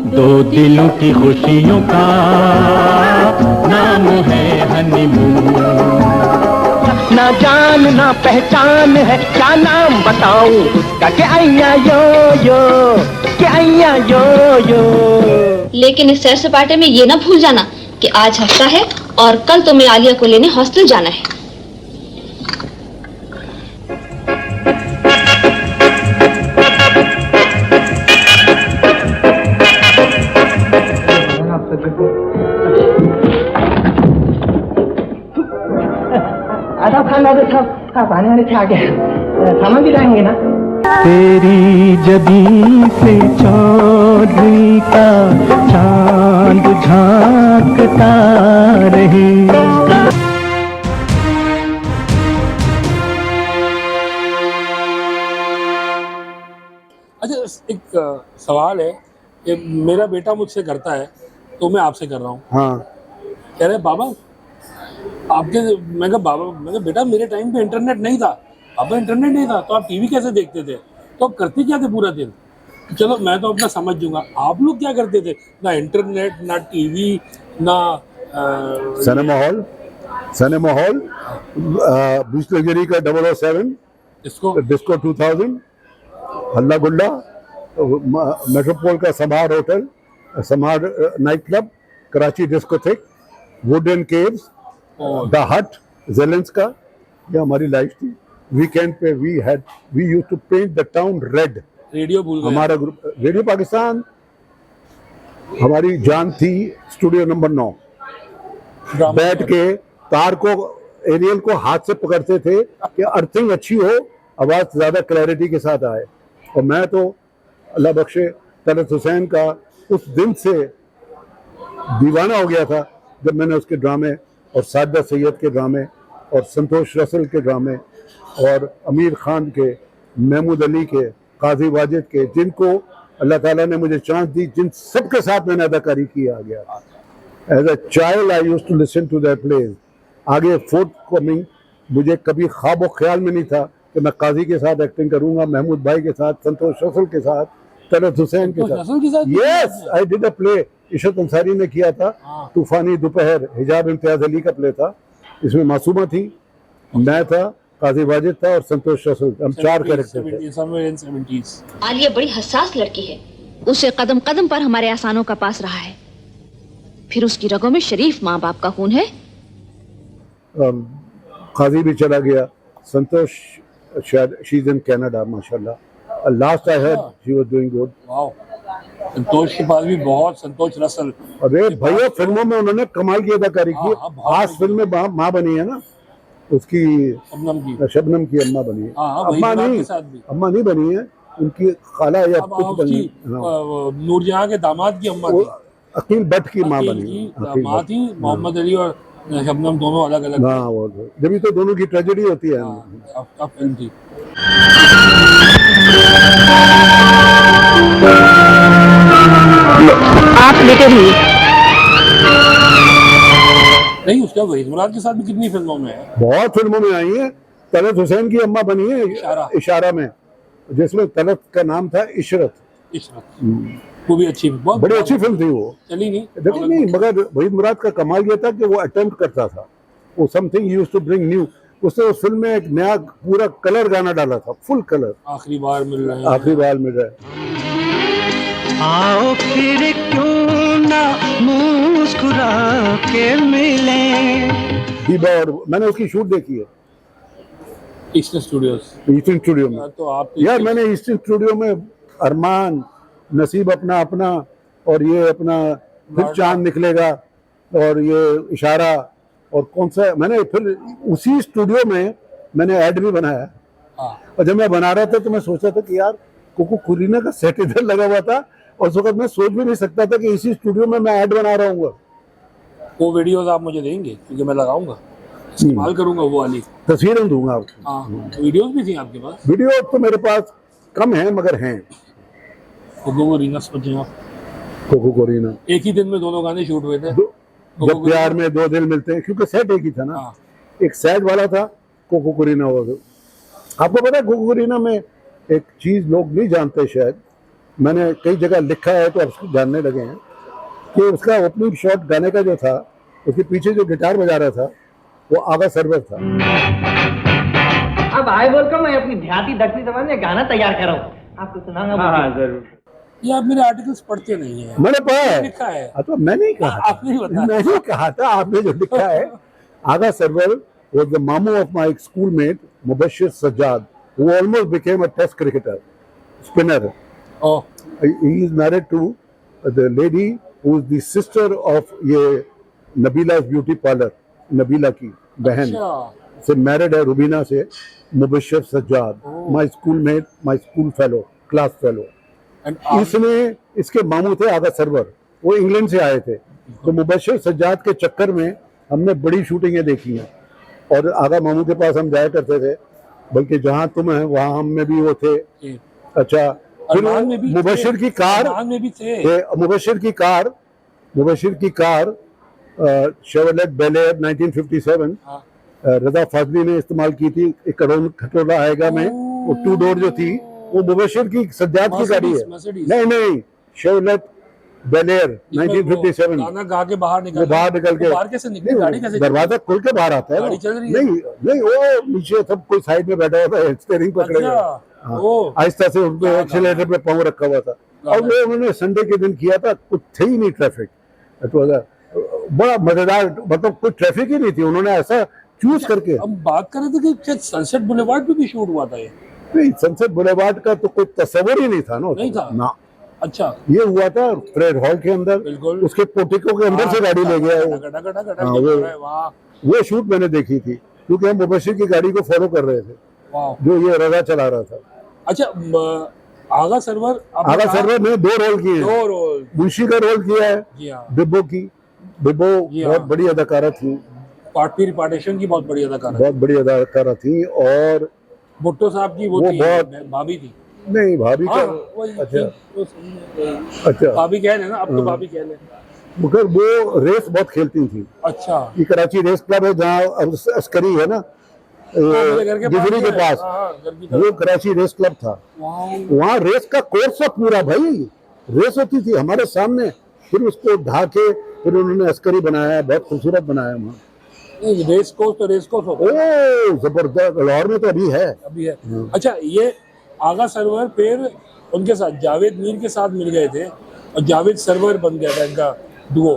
दो दिलों की खुशियों का नाम है हनीमून। ना जान ना पहचान है, क्या नाम बताऊं उसका, के अय्या यो यो, के अय्या यो यो। लेकिन इस सैर सपाटे में ये ना भूल जाना कि आज हफ्ता है और कल तुम्हें आलिया को लेने हॉस्टल जाना है। आदाब खान नादिर साहब, आप आने वाले थे आगे, सामान भी लाएंगे ना? तेरी जबीं से चौधरी का चांद झांकता रहे। अच्छा, एक सवाल है कि मेरा बेटा मुझसे करता है तो मैं आपसे कर रहा हूँ। हाँ, कह रहे बाबा आपके, मैं कहा बाबा, मैं कहा बेटा मेरे टाइम पे इंटरनेट नहीं था। पापा इंटरनेट नहीं था तो आप टीवी कैसे देखते थे, तो आप करते क्या थे पूरा दिन? चलो मैं तो अपना समझ दूंगा, आप लोग क्या करते थे? ना इंटरनेट, ना टीवी, ना सिनेमा हॉल, बीच लग्जरी का 007, डिस्को 2000, हल्ला गुल्ला, मेट्रोपोल का समार होटल, समार nightclub, Karachi discotheque, wooden caves, the hut, जेलेंस का, ये हमारी लाइफ थी। वीकेंड पे we used to paint the town red. Radio भूल गए। हमारा ग्रुप रेडियो पाकिस्तान, हमारी जान थी। स्टूडियो नंबर 9 बैठ के तार को, एरियल को हाथ से पकड़ते थे कि अर्थिंग अच्छी हो, आवाज ज्यादा क्लैरिटी के साथ आए। और मैं तो अल्लाह बख्शे तलत हुसैन का उस दिन से दीवाना हो गया था जब मैंने उसके ड्रामे और साजिदा सैयद के ड्रामे और संतोष रसल के ड्रामे और अमीर खान के, महमूद अली के, काजी वाजिद के, जिनको अल्लाह ताला ने मुझे चांस दी, जिन सब के साथ मैंने अदाकारी की आ गया। As a child I used to listen to their plays. आगे फोर्थ कमिंग मुझे कभी ख्वाब ख्याल में नहीं था कि मैं काजी के साथ एक्टिंग करूंगा, महमूद भाई के साथ, संतोष रसल के साथ, तलत हुसैन के साथ। Yes, I did a play, Ishrat Ansari ने किया था, तूफानी दोपहर, हिजाब इम्तियाज अली का प्ले था। इसमें मासूमा थी, मैं था, काजी वाजिद था और संतोष रसूल। हम 4 कैरेक्टर थे। आलिया बड़ी हसास लड़की है, उसे कदम कदम पर हमारे एहसानों का पास रहा है। फिर उसकी रगों में शरीफ माँ बाप का खून है। काजी भी चला गया, संतोष शायद शी इज इन कनाडा माशाल्लाह। Last I heard she was doing good. Santosh के पास भी बहुत, संतोष रसल। अरे भैया फिल्मों में उन्होंने कमाल की अदाकारी की। आज फिल्म में माँ बनी है ना उसकी, शबनम की अम्मा बनी है। अम्मा नहीं बनी है, उनकी खाला या कुछ बनी है। नूरजहां के दामाद की अम्मा थी, अकील भट्ट की माँ बनी, माँ थी। मोहम्मद अली और शबनम दोनों अलग अलग। हाँ, वो जब तो दोनों की ट्रेजेडी होती है। फिल्म थी। आप लेकर ही नहीं, उसका वहीद मुराद के साथ भी कितनी फिल्मों में है, बहुत फिल्मों में आई है। तलत हुसैन की अम्मा बनी है इशारा में, जिसमें तलत का नाम था इशरत। वो भी अच्छी, बहुत बड़ी अच्छी फिल्म थी। वो चली नहीं, देखो नहीं, मगर वहीद मुराद का कमाल ये था कि वो अटेम्प्ट करता था, वो something used to bring new. उसने उस फिल्म में एक नया पूरा कलर गाना डाला था, फुल कलर। आखिरी बार मिल रहे हैं, आखिरी बार मिल रहा है। आओ फिर क्यों ना मुस्कुरा के मिले। दीबा, और मैंने उसकी शूट देखी है ईस्टर्न स्टूडियो में। तो आप यार, मैंने ईस्टर्न स्टूडियो में अरमान, नसीब अपना अपना, और ये अपना फिर चांद निकलेगा, और ये इशारा, और कौन सा मैंने फिर उसी स्टूडियो में मैंने ऐड भी बनाया। और जब मैं बना रहा था तो मैं सोचा था कि यार कोको कुरीना का सेट इधर लगा हुआ था, और उस वक्त मैं सोच भी नहीं सकता था कि इसी स्टूडियो में मैं ऐड बना रहा हूँ। वो वीडियोस आप मुझे देंगे क्योंकि मैं लगाऊंगा, इस्तेमाल करूंगा, वो वाली तस्वीरें दूंगा आपको। हाँ, वीडियोस भी थी आपके पास? वीडियो तो मेरे पास कम है मगर हैं। कोको कुरीना समझिए, कोको कुरीना एक ही दिन में दोनों गाने शूट हुए थे। जब प्यार में 2 दिल मिलते हैं, क्योंकि सेट एक ही था ना। एक सैड वाला था, कोको कुरीना। आपको पता है कोको कुरीना में एक चीज लोग नहीं जानते शायद, मैंने कई जगह लिखा है तो अब उसको जानने लगे हैं कि उसका ओपनिंग शॉट गाने का जो था, उसके पीछे जो गिटार बजा रहा था वो आगा सरवर था। अब आए बोलकर मैं अपनी ध्याति दक्षिणी समाज में गाना तैयार कर रहा हूँ, आपको सुनाऊंगा। हाँ जरूर। ये आप मेरे आर्टिकल्स पढ़ते नहीं है। मैंने पढ़ा है, लिखा है। तो मैंने ही कहा था, आपने ही बताया। मैंने कहा था, आपने जो लिखा है। आगा server was the mamu of my schoolmate Mubashir Sajjad, who almost became a test cricketer, spinner. Oh. He is married to the lady who is the sister of ये Nabila's beauty parlor, Nabila की बहन से married है रुबीना से, Mubashir Sajjad, my schoolmate, my school fellow, class fellow. इसमें इसके मामू थे आगा सरवर, वो इंग्लैंड से आए थे, तो मुबशिर सज्जाद के चक्कर में हमने बड़ी शूटिंगें देखी हैं और आगा मामू के पास हम जाया करते थे, बल्कि जहाँ तुम है वहाँ हम में भी वो थे। अच्छा, फिर मुबशिर की कार, मुबशिर की कार शेवरलेट बेल एयर 1957 रजा फाजली ने इस्तेमाल की थी। एक करोड़ खटोला आएगा में वो 2 डोर जो थी वो मुबशिर की सज्जाद की गाड़ी है। नहीं, शेवरलेट बेल एयर 1957 गाना गा के बाहर निकल के बाहर कैसे निकले? गाड़ी कैसे? दरवाजा खोल के बाहर आता है। गाड़ी चल रही है? नहीं, वो नीचे सब कोई साइड में बैठा हुआ था, स्टीयरिंग पकड़े हुए, आहिस्ता से उन पे एक्सीलरेटर पे पाँव रखा हुआ था। और वो उन्होंने संडे के दिन किया था, कुछ थे ही नहीं ट्रैफिक, तो बड़ा मजेदार, मतलब कोई ट्रैफिक ही नहीं थी, उन्होंने ऐसा चूज करके। हम बात कर रहे थे कि सनसेट बुलेवार्ड पे भी शूट हुआ था ये। नहीं, सनसेट बुलेवार्ड का तो कोई तस्वीर ही नहीं था ना। अच्छा, ये हुआ था फ्रेड हॉल के अंदर, उसके पोर्टिको के अंदर से गाड़ी ले गया वो शूट मैंने देखी थी, क्योंकि हम मुबशिर की गाड़ी को फॉलो कर रहे थे जो ये रजा चला रहा था। अच्छा, आगा सरवर ने 2 रोल किए, 2 रोल, मुंशी का रोल किया है, बिब्बो बहुत बड़ी अदाकारा थी, पार्टीशन की बहुत बड़ी अदाकारा थी, और भुट्टो साहब की वो बहुत भाभी थी। नहीं, भाभी का अच्छा भाभी कह लेना, अब तो भाभी कह ले, मगर वो रेस बहुत खेलती थी। अच्छा, ये कराची रेस क्लब है जहाँ अस्करी है ना, डिजरी के पास, वो कराची रेस क्लब था, वहाँ रेस का कोर्स था पूरा भाई, रेस होती थी हमारे सामने, फिर उसको ढाके फिर उन्होंने अस्करी बनाया, बहुत खूबसूरत बनाया वहाँ। रेस कोर्स ओ जबरदस्त, लाहौर में तो अभी है। अच्छा, ये आगा सरवर फिर उनके साथ जावेद मीर के साथ मिल गए थे और जावेद सरवर बन गया था इनका डुओ।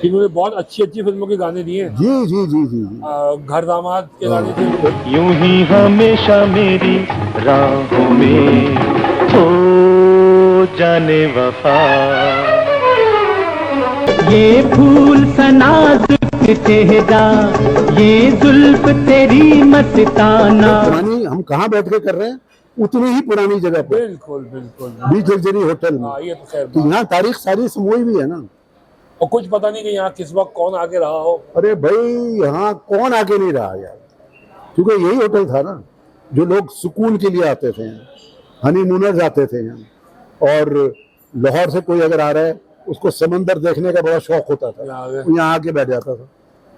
इन्होंने बहुत अच्छी फिल्मों के गाने दिए। जी। घर दामाद के गाने थे। यूं ही हमेशा मेरी राहों में हो जाने वफा, ये फूल सनाज़ुक चेहरा, ये जुल्फ तेरी मस्ताना। पुरानी हम कहाँ बैठ के कर रहे हैं, उतनी ही पुरानी जगह पर, बिल्कुल बीच लग्जरी होटल में। ये तो खैर, तो यहाँ तारीख सारी समोई भी है ना, और कुछ पता नहीं कि यहाँ किस वक्त कौन आके रहा हो। अरे भाई, यहाँ कौन आके नहीं रहा यार, क्योंकि यही होटल था ना जो लोग सुकून के लिए आते थे, हनीमूनर्स आते थे यहाँ, और लाहौर से कोई अगर आ रहा है उसको समंदर देखने का बड़ा शौक होता था, यहाँ आके बैठ जाता था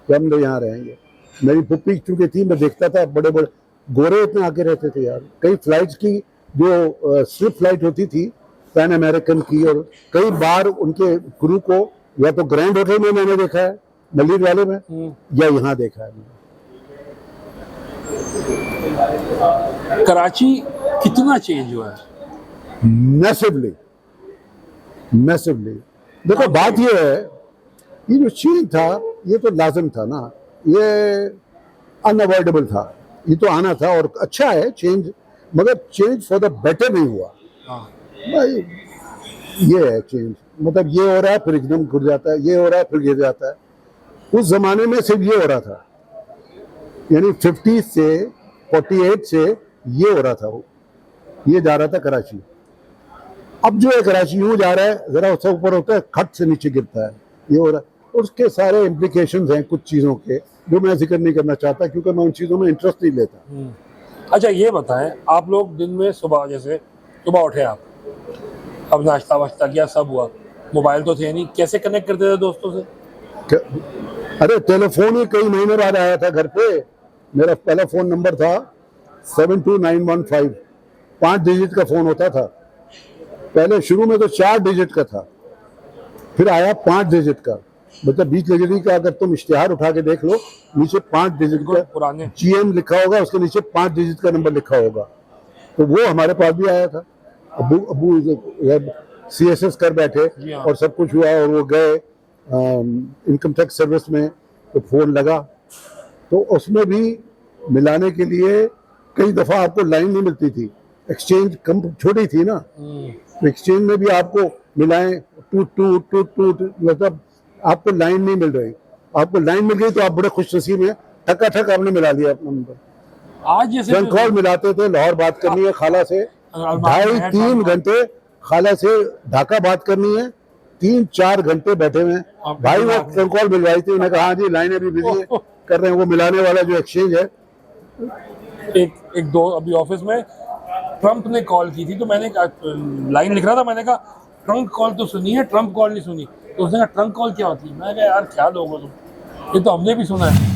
कि हम लोग यहाँ रहेंगे। मेरी पुप्पी चूंकि थी, मैं देखता था, बड़े बड़े गोरे इतने आके रहते थे यार। कई फ्लाइट्स की जो स्विफ्ट फ्लाइट होती थी पैन अमेरिकन की, और कई बार उनके क्रू को या तो ग्रैंड होटल में मैंने देखा है मलिर वाले में, या यहाँ देखा है। कराची कितना चेंज हुआ है? मैसिवली। देखो बात ये है, ये जो चेंज था ये तो लाजिम था ना, ये अनअवॉइडेबल था, ये तो आना था, और अच्छा है चेंज, मगर चेंज फॉर द बेटर नहीं हुआ। भाई ये है चेंज, मतलब ये हो रहा है फिर एकदम गिर जाता है, ये हो रहा है फिर गिर जाता है। उस जमाने में सिर्फ ये हो रहा था, यानी 50 से 48 से ये हो रहा था, वो ये जा रहा था कराची। अब जो है कराची यूं जा रहा है, जरा उससे ऊपर होता है, खट से नीचे गिरता है, ये हो रहा है। उसके सारे इम्प्लीकेशंस हैं कुछ चीज़ों के, जो मैं जिक्र नहीं करना चाहता क्योंकि मैं उन चीज़ों में इंटरेस्ट नहीं लेता। अच्छा, ये बताएं, आप लोग दिन में सुबह उठे, आप अब नाश्ता वाश्ता किया, सब हुआ, मोबाइल तो थे नहीं, कैसे कनेक्ट करते थे दोस्तों से? अरे टेलीफोन ही कई महीने बाद आया था घर पे। मेरा पहला फोन नंबर था 72915, 5 डिजिट का फोन होता था, पहले शुरू में तो 4 डिजिट का था, फिर आया 5 डिजिट का। मतलब 20 डिग्री का अगर तुम इश्तिहार उठा के देख लो, नीचे 5 डिजिट का पुराने GM लिखा होगा, उसके नीचे 5 डिजिट का नंबर लिखा होगा। तो वो हमारे पास भी आया था। अबू CSS कर बैठे जी हाँ। और सब कुछ हुआ और वो गए इनकम टैक्स सर्विस में, तो फोन लगा, तो उसमें भी मिलाने के लिए कई दफा आपको लाइन नहीं मिलती थी, एक्सचेंज कम छोटी थी ना, तो एक्सचेंज में भी आपको मिलाएं टूट मतलब आपको लाइन नहीं मिल रही। आपको लाइन मिल गई तो आप बड़े खुश नसीब हैं, ठक आपने मिला लिया अपना नंबर। आज जैसे ट्रंक कॉल मिलाते थे, लाहौर बात करनी है खाला से, 2.5-3 घंटे खाला से ढाका बात करनी है, 3-4 घंटे बैठे हुए हैं। भाई वो ट्रंक कॉल मिलवाई थी, उन्होंने कहा हाँ जी लाइन अभी बिजी है, कर रहे हैं। वो मिलाने वाला जो एक्सचेंज है, एक दो अभी ऑफिस में ट्रंप ने कॉल की थी, तो मैंने लाइन लिख रहा था, मैंने कहा ट्रंक कॉल तो सुनी है, ट्रंप कॉल नहीं सुनी। तो उसने कहा ट्रंक कॉल क्या होती है? मैंने कहा यार क्या लोग हो तुम, ये तो हमने भी सुना है।